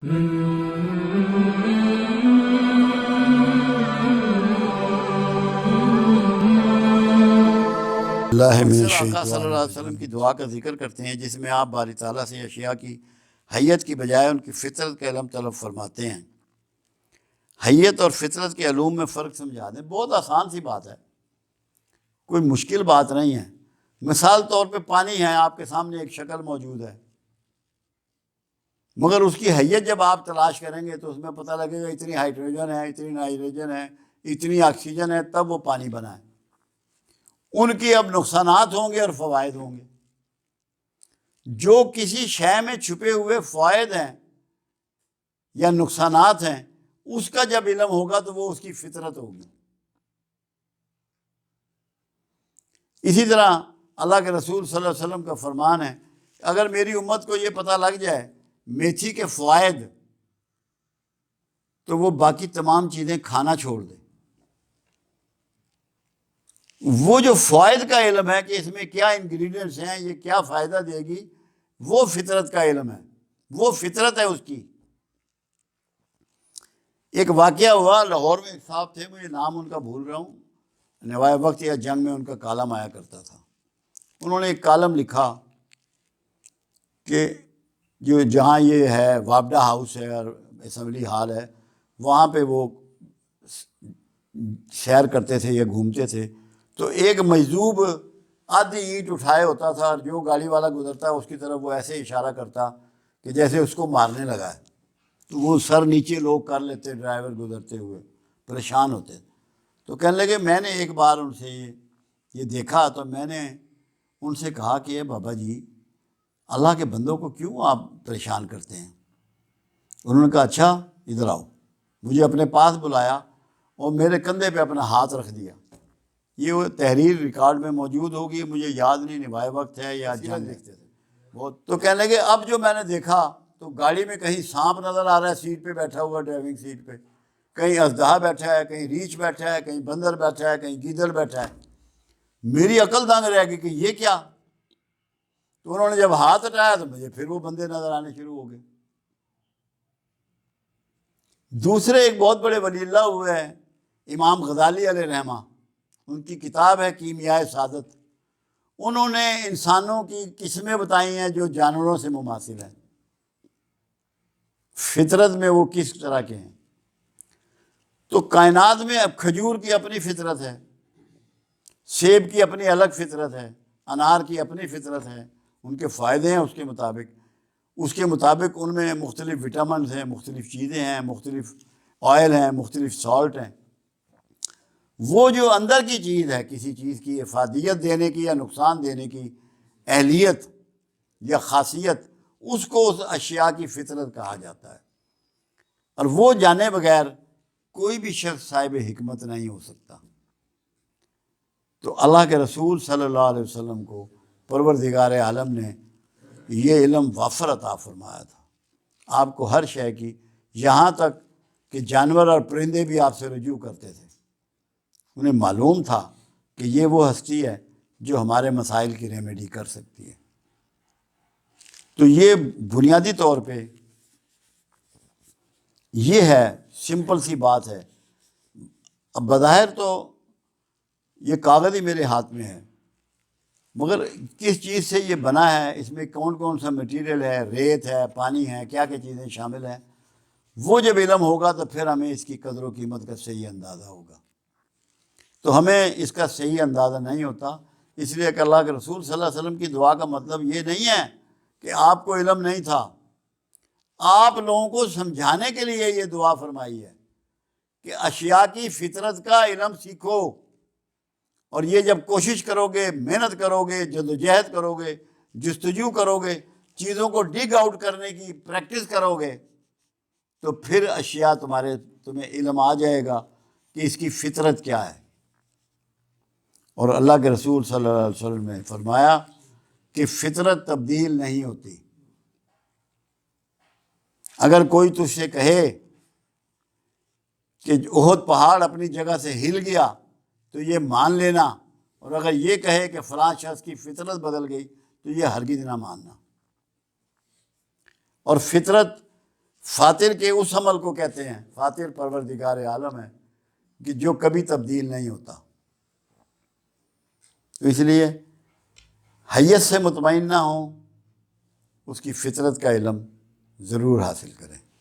اکثر آقا صلی اللہ علیہ وسلم کی دعا کا ذکر کرتے ہیں جس میں آپ باری تعالیٰ سے اشیاء کی حیت کی بجائے ان کی فطرت کا علم طلب فرماتے ہیں۔ حیت اور فطرت کے علوم میں فرق سمجھا دیں۔ بہت آسان سی بات ہے، کوئی مشکل بات نہیں ہے۔ مثال طور پہ پانی ہے، آپ کے سامنے ایک شکل موجود ہے، مگر اس کی حیت جب آپ تلاش کریں گے تو اس میں پتہ لگے گا اتنی ہائیڈروجن ہے، اتنی نائٹروجن ہے، اتنی آکسیجن ہے، تب وہ پانی بنا ہے۔ ان کی اب نقصانات ہوں گے اور فوائد ہوں گے۔ جو کسی شے میں چھپے ہوئے فوائد ہیں یا نقصانات ہیں، اس کا جب علم ہوگا تو وہ اس کی فطرت ہوگی۔ اسی طرح اللہ کے رسول صلی اللہ علیہ وسلم کا فرمان ہے، اگر میری امت کو یہ پتہ لگ جائے میتھی کے فوائد تو وہ باقی تمام چیزیں کھانا چھوڑ دے۔ وہ جو فوائد کا علم ہے کہ اس میں کیا انگریڈینٹس ہیں، یہ کیا فائدہ دے گی، وہ فطرت کا علم ہے، وہ فطرت ہے اس کی۔ ایک واقعہ ہوا، لاہور میں ایک صاحب تھے، مجھے نام ان کا بھول رہا ہوں، نوائے وقت یا جنگ میں ان کا کالم آیا کرتا تھا۔ انہوں نے ایک کالم لکھا کہ جو جہاں یہ ہے وابڈا ہاؤس ہے اور اسمبلی ہال ہے، وہاں پہ وہ سیر کرتے تھے یا گھومتے تھے، تو ایک مجذوب آدھی اینٹ اٹھائے ہوتا تھا اور جو گاڑی والا گزرتا اس کی طرف وہ ایسے اشارہ کرتا کہ جیسے اس کو مارنے لگا ہے، تو وہ سر نیچے لوگ کر لیتے، ڈرائیور گزرتے ہوئے پریشان ہوتے۔ تو کہنے لگے میں نے ایک بار ان سے یہ دیکھا تو میں نے ان سے کہا کہ اے بابا جی، اللہ کے بندوں کو کیوں آپ پریشان کرتے ہیں؟ انہوں نے کہا اچھا ادھر آؤ۔ مجھے اپنے پاس بلایا اور میرے کندھے پہ اپنا ہاتھ رکھ دیا۔ یہ وہ تحریر ریکارڈ میں موجود ہوگی، مجھے یاد نہیں نوائے وقت ہے یا جنگ لکھتے تھے بہت۔ تو کہنے لگے اب جو میں نے دیکھا تو گاڑی میں کہیں سانپ نظر آ رہا ہے سیٹ پہ بیٹھا ہوا، ڈرائیونگ سیٹ پہ، کہیں اژدہا بیٹھا ہے، کہیں ریچھ بیٹھا ہے، کہیں بندر بیٹھا ہے، کہیں گیدڑ بیٹھا ہے۔ میری عقل دنگ رہ گئی کہ یہ کیا؟ تو انہوں نے جب ہاتھ ہٹایا تو مجھے پھر وہ بندے نظر آنے شروع ہو گئے۔ دوسرے ایک بہت بڑے ولی اللہ ہوئے ہیں، امام غزالی علیہ رحمہ، ان کی کتاب ہے کیمیائے سعادت۔ انہوں نے انسانوں کی قسمیں بتائی ہیں جو جانوروں سے مماثل ہیں، فطرت میں وہ کس طرح کے ہیں۔ تو کائنات میں اب کھجور کی اپنی فطرت ہے، سیب کی اپنی الگ فطرت ہے، انار کی اپنی فطرت ہے، ان کے فائدے ہیں اس کے مطابق ان میں مختلف وٹامنز ہیں، مختلف چیزیں ہیں، مختلف آئل ہیں، مختلف سالٹ ہیں۔ وہ جو اندر کی چیز ہے، کسی چیز کی افادیت دینے کی یا نقصان دینے کی اہلیت یا خاصیت، اس کو اس اشیاء کی فطرت کہا جاتا ہے، اور وہ جانے بغیر کوئی بھی شخص صاحب حکمت نہیں ہو سکتا۔ تو اللہ کے رسول صلی اللہ علیہ وسلم کو پروردگار عالم نے یہ علم وافر عطا فرمایا تھا، آپ کو ہر شے کی، یہاں تک کہ جانور اور پرندے بھی آپ سے رجوع کرتے تھے۔ انہیں معلوم تھا کہ یہ وہ ہستی ہے جو ہمارے مسائل کی ریمیڈی کر سکتی ہے۔ تو یہ بنیادی طور پہ یہ ہے، سمپل سی بات ہے۔ اب بظاہر تو یہ کاغذ ہی میرے ہاتھ میں ہے، مگر کس چیز سے یہ بنا ہے، اس میں کون کون سا مٹیریل ہے، ریت ہے، پانی ہے، کیا کیا چیزیں شامل ہیں، وہ جب علم ہوگا تو پھر ہمیں اس کی قدر و قیمت کا صحیح اندازہ ہوگا۔ تو ہمیں اس کا صحیح اندازہ نہیں ہوتا، اس لیے کہ اللہ کے رسول صلی اللہ علیہ وسلم کی دعا کا مطلب یہ نہیں ہے کہ آپ کو علم نہیں تھا، آپ لوگوں کو سمجھانے کے لیے یہ دعا فرمائی ہے کہ اشیاء کی فطرت کا علم سیکھو، اور یہ جب کوشش کرو گے، محنت کرو گے، جدوجہد کرو گے، جستجو کرو گے، چیزوں کو ڈگ آؤٹ کرنے کی پریکٹس کرو گے، تو پھر اشیاء تمہیں علم آ جائے گا کہ اس کی فطرت کیا ہے۔ اور اللہ کے رسول صلی اللہ علیہ وسلم نے فرمایا کہ فطرت تبدیل نہیں ہوتی۔ اگر کوئی تجھ سے کہے کہ احد پہاڑ اپنی جگہ سے ہل گیا تو یہ مان لینا، اور اگر یہ کہے کہ فلاں شخص کی فطرت بدل گئی تو یہ ہرگز نہ ماننا۔ اور فاطر کے اس عمل کو کہتے ہیں، فاطر پروردگار عالم ہے کہ جو کبھی تبدیل نہیں ہوتا۔ تو اس لیے حیت سے مطمئن نہ ہوں، اس کی فطرت کا علم ضرور حاصل کریں۔